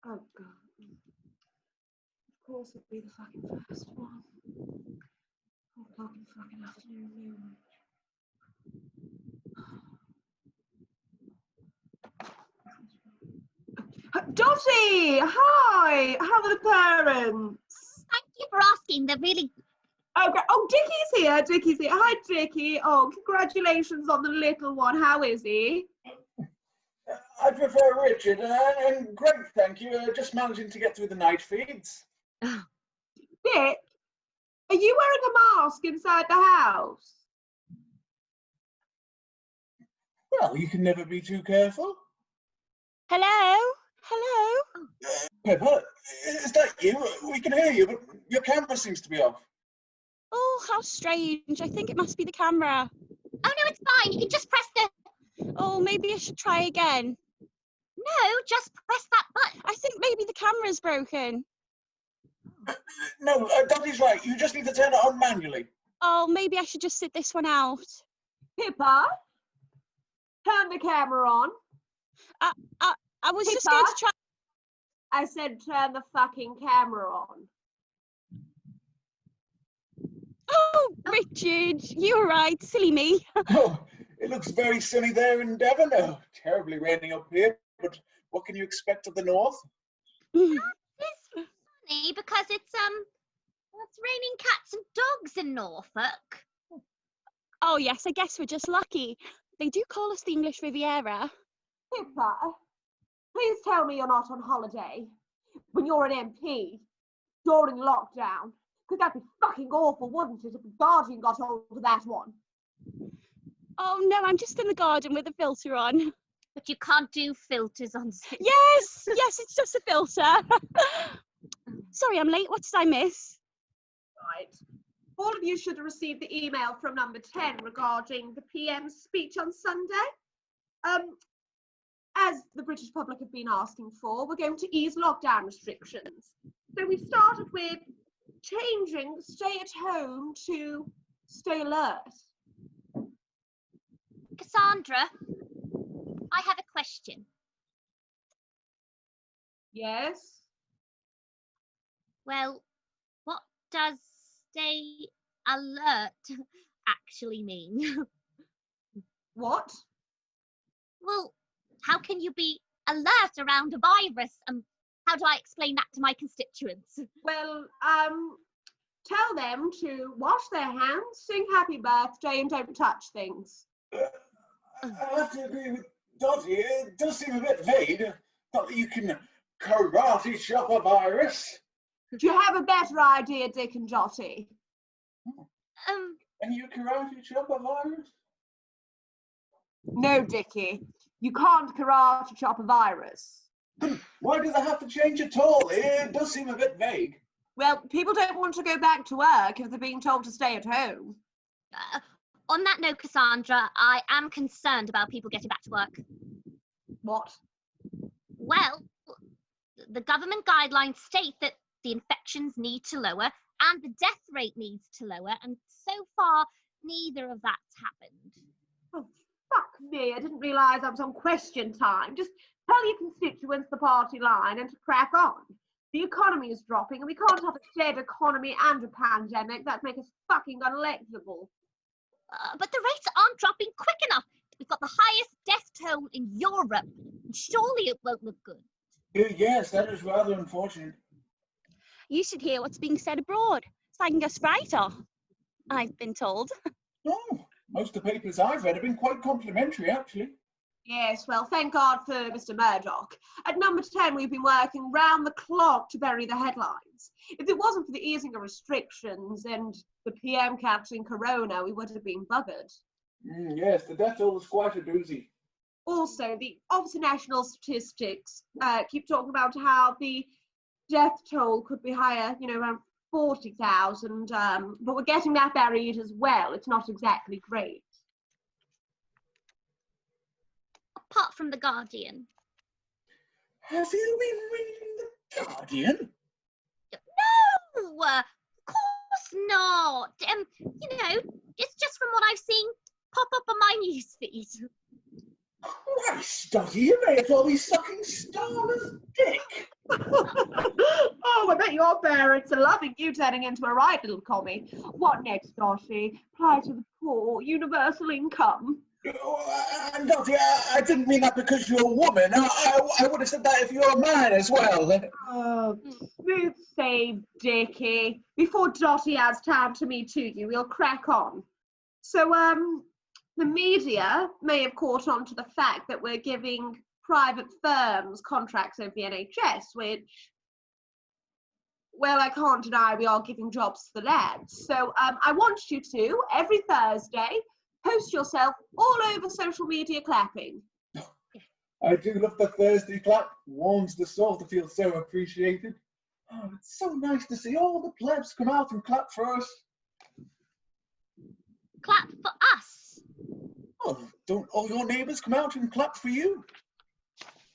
Oh, God. Of course it'd be the fucking first one. 4 o'clock in the fucking afternoon. Dotty! Hi! How are the parents? Thank you for asking. They're really... Okay. Oh, Dickie's here. Dickie's here. Hi, Dickie. Oh, congratulations on the little one. How is he? I prefer Richard, and great, thank you. Just managing to get through the night feeds. Dick, are you wearing a mask inside the house? Well, you can never be too careful. Hello? Hello? Pippa, is that you? We can hear you, but your camera seems to be off. Oh, how strange. I think it must be the camera. Oh, no, it's fine. You can just press the... Oh, maybe I should try again. No, just press that button. I think maybe the camera's broken. No, Dotty's right. You just need to turn it on manually. Oh, maybe I should just sit this one out. Pippa, turn the camera on. I was just Pippa? going to try... I said turn the fucking camera on. Oh, Richard, you're right. Silly me. Oh, it looks very sunny there in Devon. Oh, terribly raining up here, but what can you expect of the north? It's funny because it's raining cats and dogs in Norfolk. Oh, yes, I guess we're just lucky. They do call us the English Riviera. Pippa, please tell me you're not on holiday when you're an MP during lockdown. Because that'd be fucking awful, wouldn't it, if the Guardian got hold of that one? Oh, no, I'm just in the garden with a filter on. But you can't do filters on Zoom. Yes, it's just a filter. Sorry, I'm late. What did I miss? Right. All of you should have received the email from number 10 regarding the PM's speech on Sunday. As the British public have been asking for, we're going to ease lockdown restrictions. So we started with changing stay at home to stay alert. Cassandra, I have a question. Yes? Well, what does stay alert actually mean? What? Well, how can you be alert around a virus? How do I explain that to my constituents? Well, tell them to wash their hands, sing happy birthday, and don't touch things. I have to agree with Dotty. It does seem a bit vague. Not that you can karate chop a virus. Do you have a better idea, Dick and Dotty? Can you karate chop a virus? No, Dickie. You can't karate chop a virus. Why do they have to change at all? It does seem a bit vague. Well, people don't want to go back to work if they're being told to stay at home. On that note, Cassandra, I am concerned about people getting back to work. What? Well, the government guidelines state that the infections need to lower and the death rate needs to lower, and so far, neither of that's happened. Oh, fuck me. I didn't realise I was on question time. Just tell your constituents the party line and to crack on. The economy is dropping and we can't have a shared economy and a pandemic. That'd make us fucking unelectable. But the rates aren't dropping quick enough. We've got the highest death toll in Europe. Surely it won't look good. Yes, that is rather unfortunate. You should hear what's being said abroad. It's making us brighter, I've been told. Oh, most of the papers I've read have been quite complimentary, actually. Yes, well, thank God for Mr. Murdoch. At number 10, we've been working round the clock to bury the headlines. If it wasn't for the easing of restrictions and the PM catching corona, we would have been buggered. Yes, the death toll was quite a doozy. Also, the Office of National Statistics keep talking about how the death toll could be higher, around 40,000, but we're getting that buried as well. It's not exactly great. Apart from The Guardian. Have you been reading The Guardian? No! Of course not! not. It's just from what I've seen pop up on my newsfeed. Christ, Dotty, you may as well be sucking Starmer's dick. Oh, I bet your parents are loving you turning into a right little commie. What next, Dotty? Apply to the poor, universal income. And Dotty, I didn't mean that because you're a woman. I would have said that if you're a man as well. Oh, smooth save, Dickie. Before Dotty has time to me to you, we'll crack on. So, the media may have caught on to the fact that we're giving private firms contracts over the NHS, which, well, I can't deny we are giving jobs to the lads. So I want you to, every Thursday, post yourself all over social media clapping. I do love the Thursday clap. Warms the soul to feel so appreciated. Oh, it's so nice to see all the plebs come out and clap for us. Clap for us. Oh, don't all your neighbours come out and clap for you?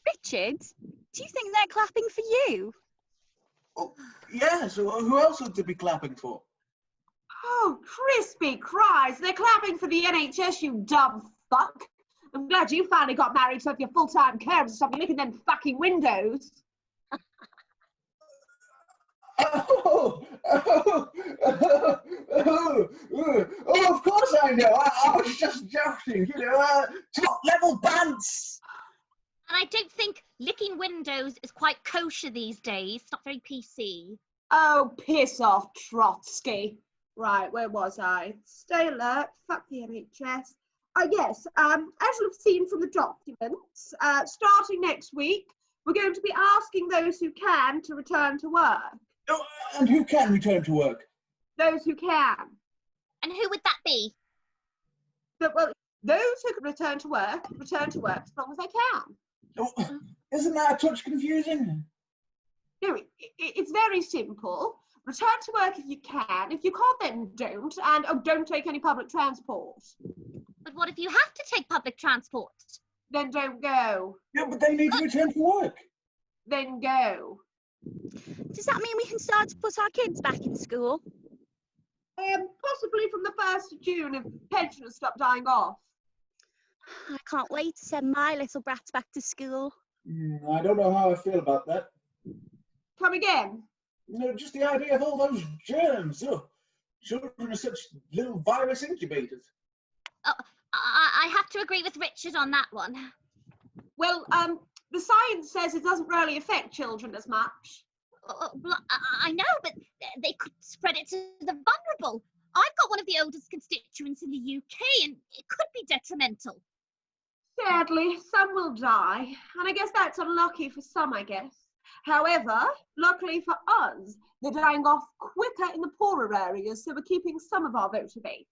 Richard, do you think they're clapping for you? Oh, yeah, so who else would they be clapping for? Oh, crispy Christ, they're clapping for the NHS, you dumb fuck. I'm glad you finally got married so if your full-time carers and stop licking them fucking windows. Oh, of course I know. I was just joking, top-level pants. And I don't think licking windows is quite kosher these days. It's not very PC. Oh, piss off, Trotsky. Right, where was I? Stay alert, fuck the NHS. Yes, as you've seen from the documents, starting next week, we're going to be asking those who can to return to work. Oh, and who can return to work? Those who can. And who would that be? Well, those who can return to work as long as they can. Oh, isn't that a touch confusing? No, it's very simple. Return to work if you can. If you can't, then don't. And don't take any public transport. But what if you have to take public transport? Then don't go. Yeah, but they need to return to work. Then go. Does that mean we can start to put our kids back in school? Possibly from the 1st of June if pensioners stop dying off. I can't wait to send my little brats back to school. I don't know how I feel about that. Come again? No, just the idea of all those germs. Oh, children are such little virus incubators. Oh, I have to agree with Richard on that one. Well, the science says it doesn't really affect children as much. I know, but they could spread it to the vulnerable. I've got one of the oldest constituents in the UK, and it could be detrimental. Sadly, some will die, and I guess that's unlucky for some, I guess. However, luckily for us, they're dying off quicker in the poorer areas, so we're keeping some of our voter base.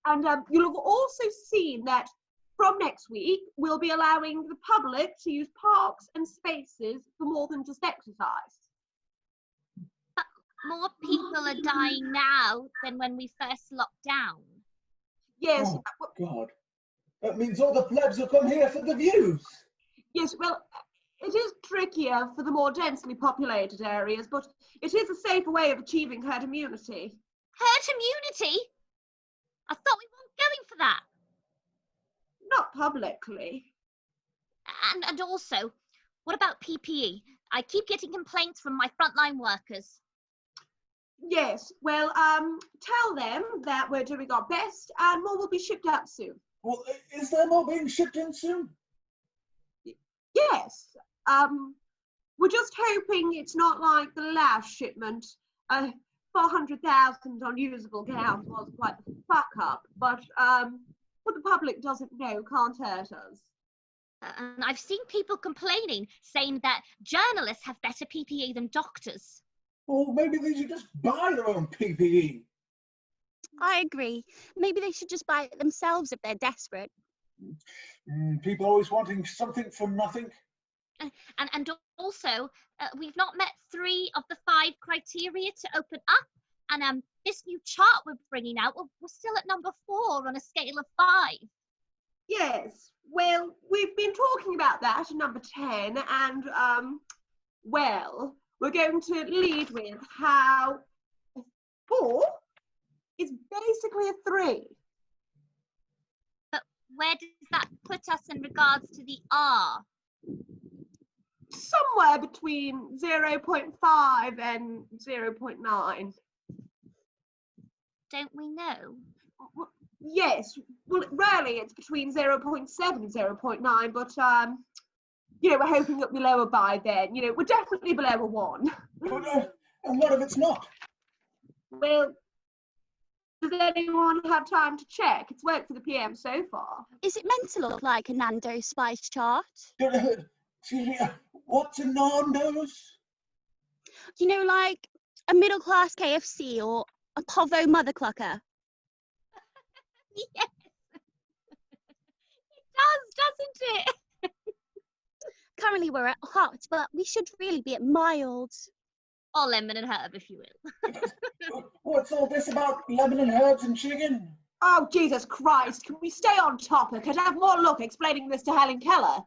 And you'll have also seen that from next week, we'll be allowing the public to use parks and spaces for more than just exercise. But more people are dying now than when we first locked down. Yes. Oh, God. That means all the plebs will come here for the views. Yes, well, it is trickier for the more densely populated areas, but it is a safer way of achieving herd immunity. Herd immunity? I thought we weren't going for that. Not publicly. And also, what about PPE? I keep getting complaints from my frontline workers. Yes, well, tell them that we're doing our best and more will be shipped out soon. Well, is there more being shipped in soon? Yes. We're just hoping it's not like the last shipment. 400,000 unusable gowns was quite the fuck up, but what the public doesn't know can't hurt us. And I've seen people complaining, saying that journalists have better PPE than doctors. Or maybe they should just buy their own PPE. I agree. Maybe they should just buy it themselves if they're desperate. People always wanting something for nothing. And also, we've not met 3 of the 5 criteria to open up. And this new chart we're bringing out, we're still at number 4 on a scale of 5. Yes, well, we've been talking about that at number 10, and, well, we're going to lead with how 4 is technically a 3. But where does that put us in regards to the R? Somewhere between 0.5 and 0.9. Don't we know? Yes, well, rarely it's between 0.7 and 0.9, but, you know, we're hoping it'll be lower by then. You know, we're definitely below a 1. And what if it's not? Well, does anyone have time to check? It's worked for the PM so far. Is it meant to look like a Nando's spice chart? Excuse me, what's a Nando's? You know, like a middle-class KFC or a Povo mother clucker? Yes. It does, doesn't it? Currently we're at hot, but we should really be at mild. Or lemon and herb, if you will. What's all this about lemon and herbs and chicken? Oh, Jesus Christ, can we stay on topic? I'd have more luck explaining this to Helen Keller.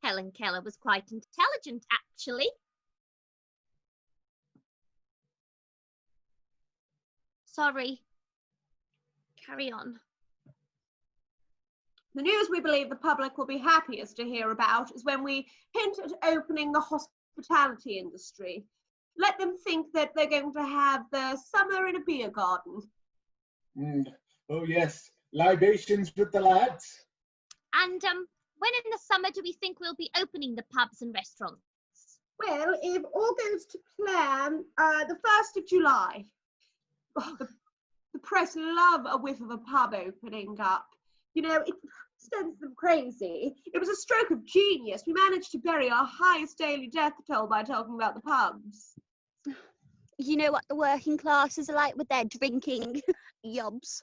Helen Keller was quite intelligent, actually. Sorry. Carry on. The news we believe the public will be happiest to hear about is when we hint at opening the hospitality industry. Let them think that they're going to have their summer in a beer garden. Oh yes, libations with the lads. And when in the summer do we think we'll be opening the pubs and restaurants? Well, if all goes to plan, the 1st of July. Oh, the press love a whiff of a pub opening up. You know, it sends them crazy. It was a stroke of genius. We managed to bury our highest daily death toll by talking about the pubs. You know what the working classes are like with their drinking yobs.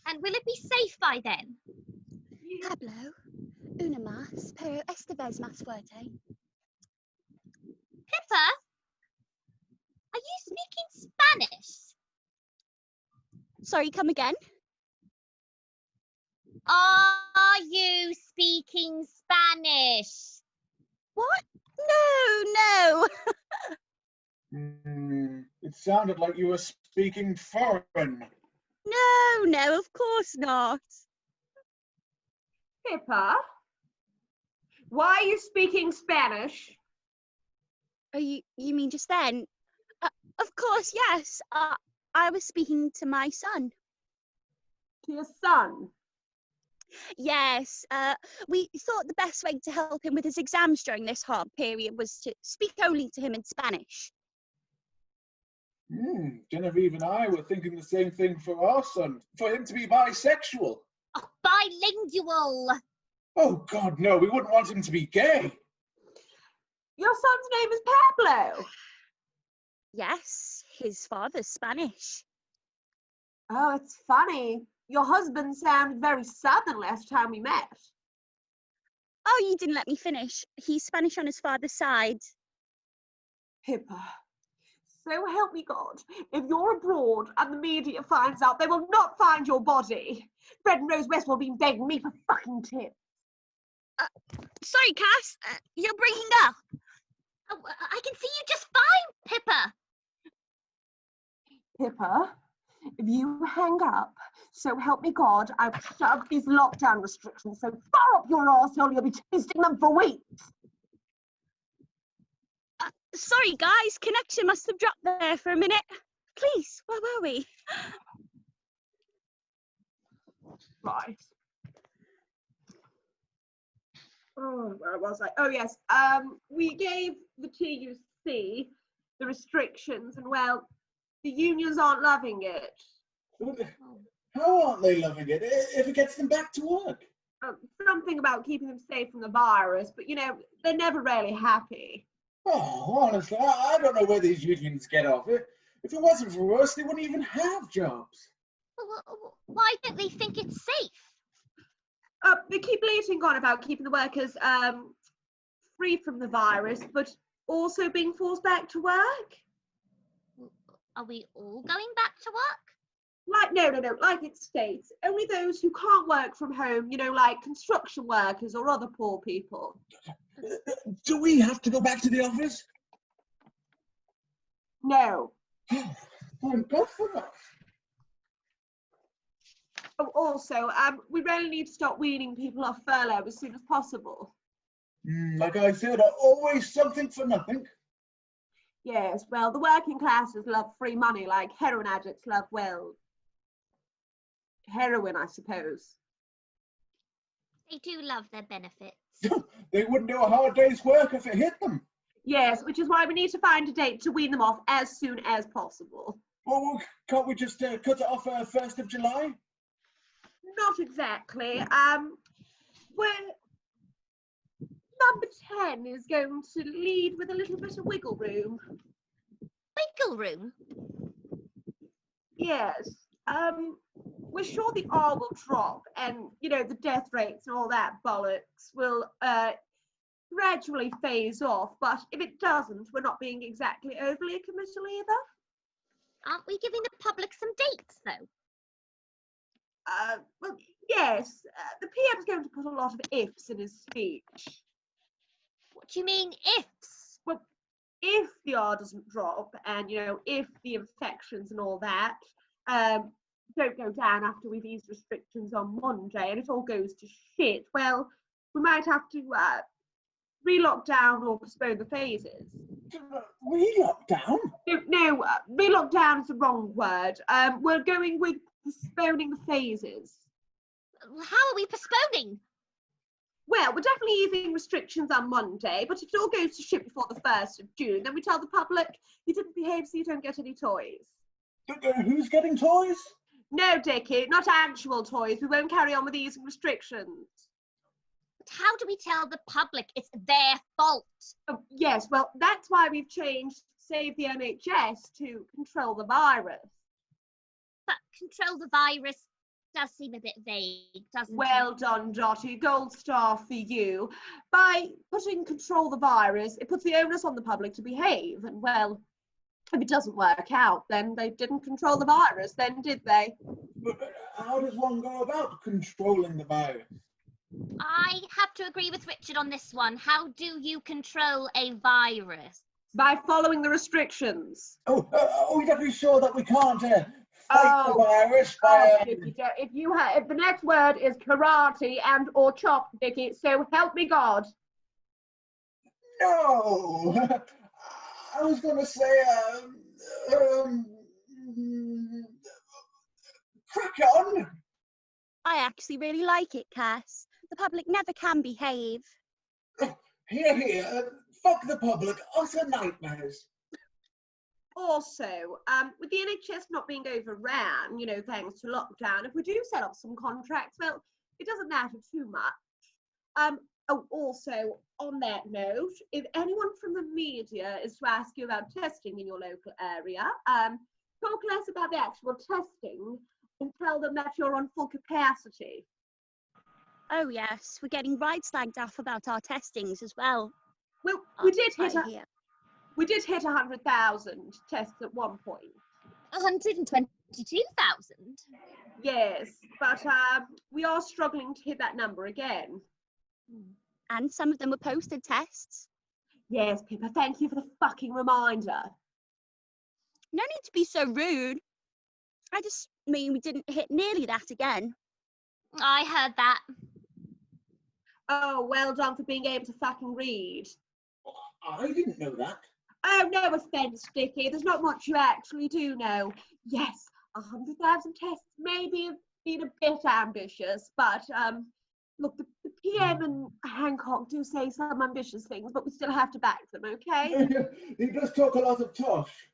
And will it be safe by then? Pablo, una más, pero esta vez más fuerte. Pippa, are you speaking Spanish? Sorry, come again? Are you speaking Spanish? What? No. It sounded like you were speaking foreign. No, of course not. Pippa, why are you speaking Spanish? Oh, you mean just then? Of course, yes. I was speaking to my son. To your son? Yes, we thought the best way to help him with his exams during this hard period was to speak only to him in Spanish. Genevieve and I were thinking the same thing for our son, for him to be bisexual. Oh, bilingual. Oh God, no, we wouldn't want him to be gay. Your son's name is Pablo. Yes, his father's Spanish. Oh, it's funny. Your husband sounded very southern last time we met. Oh, you didn't let me finish. He's Spanish on his father's side. Pippa, so help me God, if you're abroad and the media finds out, they will not find your body. Fred and Rose West will be begging me for fucking tips. Sorry, Cass, you're breaking up. Oh, I can see you just fine, Pippa. Pippa, if you hang up, so help me God, I've shoved these lockdown restrictions so far up your arsehole you'll be tasting them for weeks. Sorry, guys, connection must have dropped there for a minute. Please, where were we? Right. Oh, where was I? Oh, yes. We gave the TUC the restrictions, and well, the unions aren't loving it. How aren't they loving it if it gets them back to work? Something about keeping them safe from the virus, but you know, they're never really happy. Oh, honestly, I don't know where these unions get off. If it wasn't for us, they wouldn't even have jobs. Why don't they think it's safe? They keep bleating on about keeping the workers free from the virus, but also being forced back to work. Are we all going back to work? Like, no, like it states, only those who can't work from home, you know, like construction workers or other poor people. Do we have to go back to the office? No. Thank God for that. Oh, also, we really need to start weaning people off furlough as soon as possible. Like I said, always something for nothing. Yes, well, the working classes love free money like heroin addicts love, well, heroin, I suppose. They do love their benefits. They wouldn't do a hard day's work if it hit them. Yes, which is why we need to find a date to wean them off as soon as possible. Well, can't we just cut it off 1st of July? Not exactly. We're number 10 is going to lead with a little bit of wiggle room. Wiggle room? Yes. We're sure the R will drop and, the death rates and all that bollocks will gradually phase off. But if it doesn't, we're not being exactly overly committal either. Aren't we giving the public some dates, though? Well, yes. The PM's going to put a lot of ifs in his speech. What do you mean, ifs? Well, if the R doesn't drop and, if the infections and all that don't go down after we've eased restrictions on Monday and it all goes to shit, well, we might have to re-lock down or postpone the phases. Re-lock down? No, re-lock down is the wrong word. We're going with postponing the phases. How are we postponing? Well, we're definitely easing restrictions on Monday, but if it all goes to shit before the 1st of June, then we tell the public you didn't behave so you don't get any toys. Who's getting toys? No, Dickie, not actual toys. We won't carry on with easing restrictions. But how do we tell the public it's their fault? Oh, yes, well, that's why we've changed Save the NHS to control the virus. But control the virus does seem a bit vague, doesn't Well it? done, Dotty. Gold star for you. By putting control the virus, it puts the onus on the public to behave. And, well, if it doesn't work out, then they didn't control the virus, then did they? But how does one go about controlling the virus? I have to agree with Richard on this one. How do you control a virus? By following the restrictions. Are we definitely sure that we can't fight the virus by... Dickie, if the next word is karate and or chop, Dickie, so help me God. No! I was going to say, crack on! I actually really like it, Cass. The public never can behave. Here, fuck the public, utter nightmares. Also, with the NHS not being overran, thanks to lockdown, if we do set up some contracts, well, it doesn't matter too much. Also, on that note, if anyone from the media is to ask you about testing in your local area, talk less about the actual testing and tell them that you're on full capacity. Oh yes, we're getting right slagged off about our testings as well. Well, we did hit here. 100,000 tests at one point. 122,000? Yes, but we are struggling to hit that number again. And some of them were posted tests. Yes, Pippa, thank you for the fucking reminder. No need to be so rude. I just mean we didn't hit nearly that again. I heard that. Oh, well done for being able to fucking read. I didn't know that. Oh, no offence, Dickie. There's not much you actually do know. Yes, 100,000 tests maybe have been a bit ambitious, but look, the PM and Hancock do say some ambitious things, but we still have to back them, okay? He does talk a lot of tosh.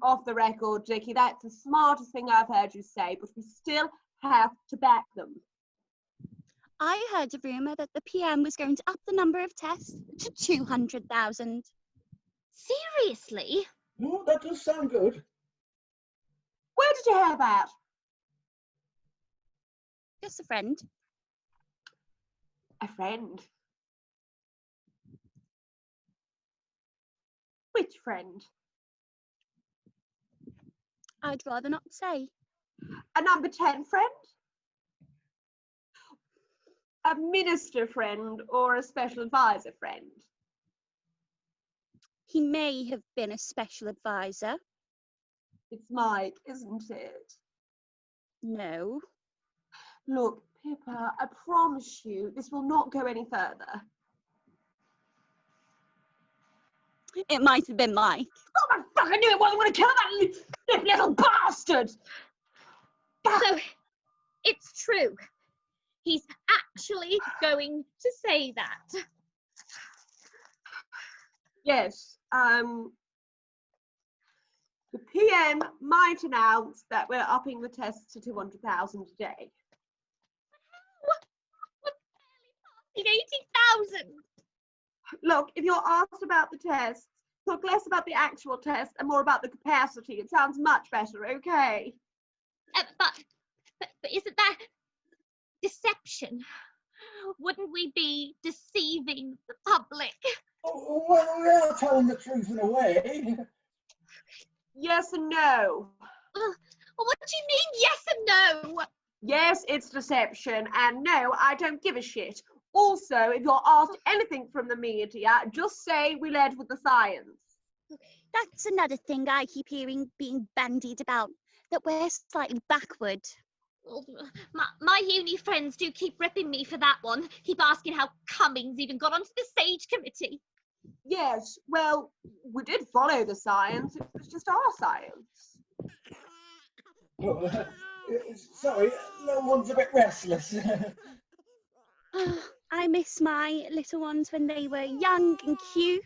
Off the record, Dickie, that's the smartest thing I've heard you say, but we still have to back them. I heard a rumour that the PM was going to up the number of tests to 200,000. Seriously? No, that does sound good. Where did you hear that? Just a friend. A friend. Which friend? I'd rather not say. A number 10 friend? A minister friend or a special advisor friend? He may have been a special advisor. It's Mike, isn't it? No. Look, Pippa, I promise you, this will not go any further. It might have been Mike. Oh my fuck, I knew it wasn't going to kill that little bastard! So, it's true. He's actually going to say that. Yes, the PM might announce that we're upping the tests to 200,000 a day. We're barely passing 80,000. Look, if you're asked about the tests, talk less about the actual test and more about the capacity. It sounds much better, okay? But isn't that deception? Wouldn't we be deceiving the public? Oh, well, we are telling the truth in a way. Yes and no. Well, what do you mean, yes and no? Yes, it's deception, and no, I don't give a shit. Also, if you're asked anything from the media, just say we led with the science. That's another thing I keep hearing being bandied about, that we're slightly backward. Well, my uni friends do keep ripping me for that one. Keep asking how Cummings even got onto the stage committee. Yes, well, we did follow the science. It was just our science. Oh, sorry, no one's a bit restless. I miss my little ones when they were young and cute.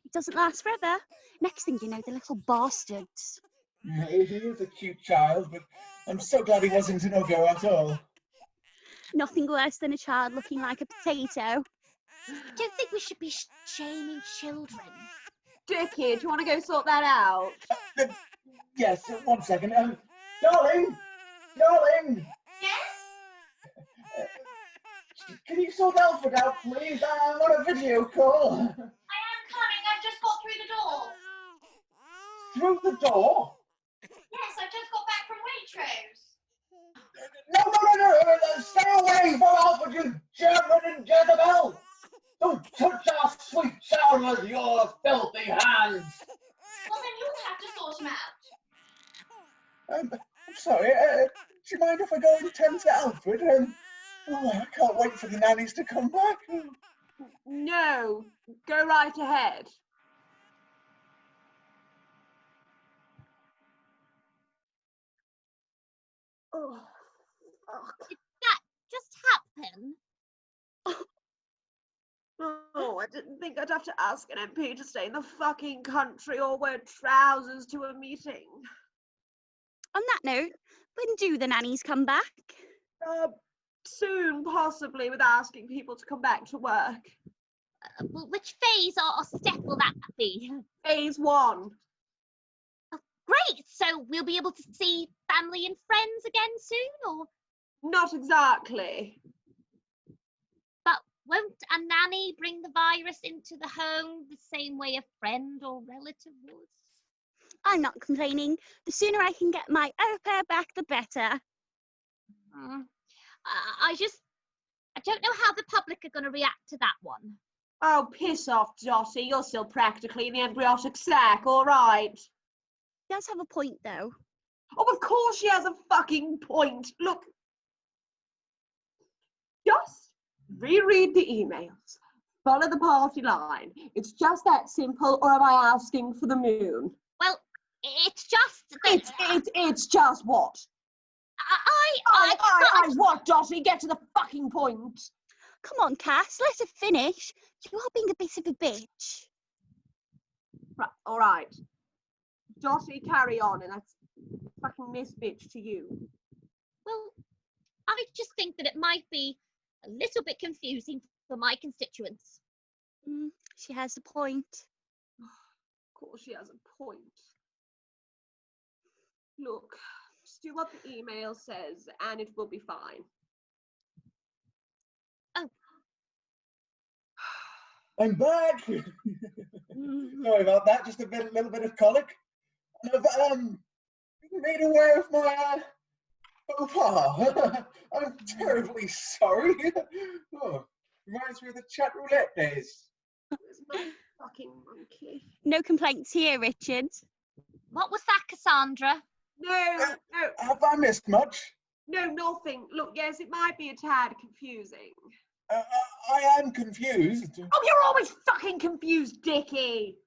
It doesn't last forever. Next thing you know, they're little bastards. He is a cute child, but I'm so glad he wasn't an uggo at all. Nothing worse than a child looking like a potato. Don't think we should be shaming children. Dickie, do you want to go sort that out? Yes, 1 second. Darling! Darling! Yes? Can you sort Alfred out, please? I'm on a video call. I am coming. I've just got through the door. Through the door? Yes, I've just got back from Waitrose. No, stay away from Alfred, you German and Jezebel! Don't touch our sweet child with your filthy hands! Well, then you'll have to sort him out. I'm sorry, do you mind if I go and tend to Alfred? I can't wait for the nannies to come back. No, go right ahead. Oh, fuck. Did that just happen? Oh, I didn't think I'd have to ask an MP to stay in the fucking country or wear trousers to a meeting. On that note, when do the nannies come back? Soon, possibly, with asking people to come back to work. Well, which phase or step will that be? Phase 1. Great, so we'll be able to see family and friends again soon, or? Not exactly. But won't a nanny bring the virus into the home the same way a friend or relative would? I'm not complaining. The sooner I can get my au pair back, the better. I don't know how the public are going to react to that one. Oh, piss off, Dotty. You're still practically in the embryotic sac, all right? He does have a point, though. Oh, of course she has a fucking point. Look, just reread the emails. Follow the party line. It's just that simple, or am I asking for the moon? Well, it's just that... It's just what? I what, Dotty? Get to the fucking point. Come on, Cass, let her finish. You are being a bit of a bitch. Right, all right. Dotty, carry on, and that's fucking Miss Bitch to you. Well, I just think that it might be a little bit confusing for my constituents. She has a point. Of course she has a point. Look, just do what the email says, and it will be fine. Oh. I'm back! Sorry about that, just a little bit of colic. I've made aware of my faux pas. I'm terribly sorry. Oh, reminds me of the chat roulette days. Where's my fucking monkey? No complaints here, Richard. What was that, Cassandra? No. Have I missed much? No, nothing. Look, yes, it might be a tad confusing. I am confused. Oh, you're always fucking confused, Dickie.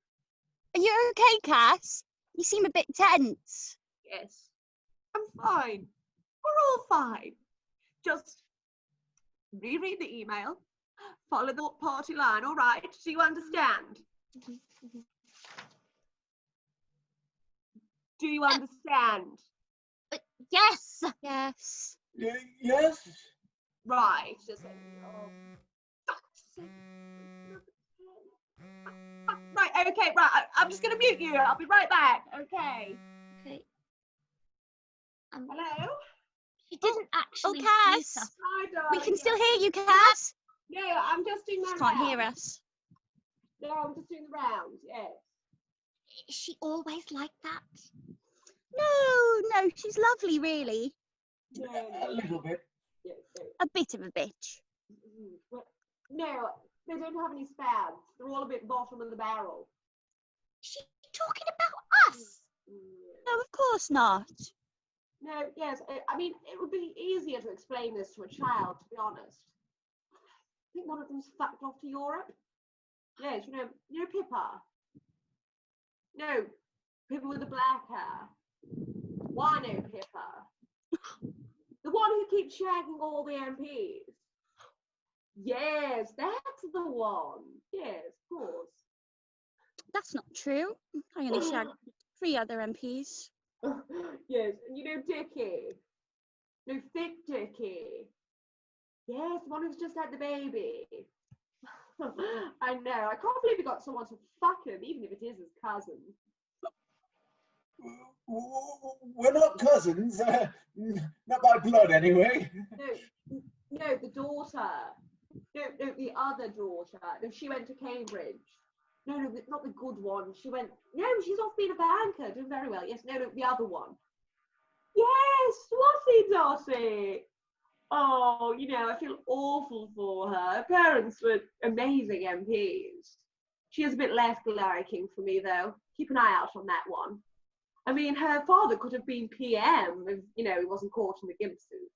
Are you okay, Cass? You seem a bit tense. Yes, I'm fine. We're all fine. Just reread the email. Follow the party line, all right? Do you understand? Do you understand? Yes. Yes. Yes? Right. Just right, okay, right. I'm just going to mute you. I'll be right back. Okay. Okay. Hello? She didn't actually mute Cass. us. Hi, darling. We can still hear you, Cass. No, I'm just doing my She can't rounds. hear us. No, I'm just doing the rounds, yes. Is she always like that? No, she's lovely, really. A little bit. Yes, A bit of a bitch. well, no, they don't have any spads. They're all a bit bottom of the barrel. Is she talking about us? No, of course not. No, yes, I mean, it would be easier to explain this to a child, to be honest. I think one of them's fucked off to Europe. Yes, you know Pippa? No, Pippa with the black hair. Wino Pippa. The one who keeps shagging all the MPs. Yes, that's the one. Yes, of course. That's not true. I only shagged 3 other MPs. Yes, and you know Dickie? No, Thick Dickie. Yes, the one who's just had the baby. I know. I can't believe he got someone to fuck him, even if it is his cousin. We're not cousins. Not by blood, anyway. No, the daughter. No, the other daughter. No, she went to Cambridge. No, not the good one. She's off being a banker, doing very well. Yes, no, the other one. Yes, Dotty. Oh, I feel awful for her. Her parents were amazing MPs. She is a bit less liking for me, though. Keep an eye out on that one. I mean, her father could have been PM if, he wasn't caught in the gimp suit.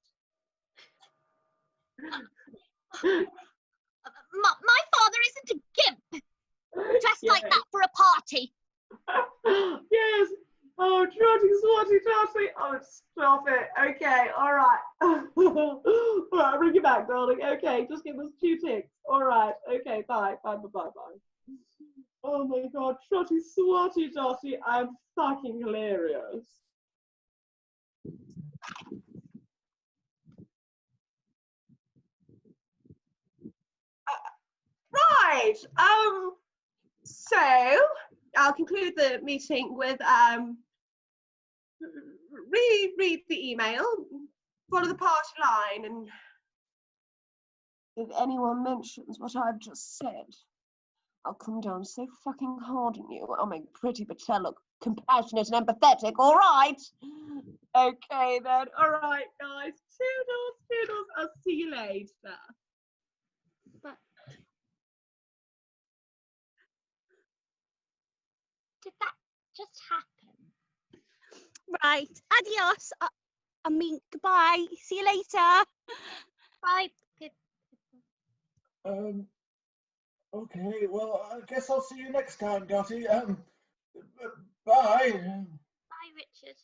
My father isn't a gimp. Dressed like that for a party. Yes. Oh, trotty, swatty, totty. Oh, stop it. Okay, all right. All right, I'll bring you back, darling. Okay, just give us 2 ticks. All right. Okay, bye. Oh my God, trotty, swatty, totty. I'm fucking hilarious. Right. So I'll conclude the meeting with reread the email, follow the party line, and if anyone mentions what I've just said, I'll come down so fucking hard on you. I'll make Pretty Patel look compassionate and empathetic, all right? Okay then, all right guys. Toodles. I'll see you later. But did that just happen? Right. Adios. I mean, goodbye. See you later. Bye, Pippa. Okay, well, I guess I'll see you next time, Dotty. Bye. Bye, Richard.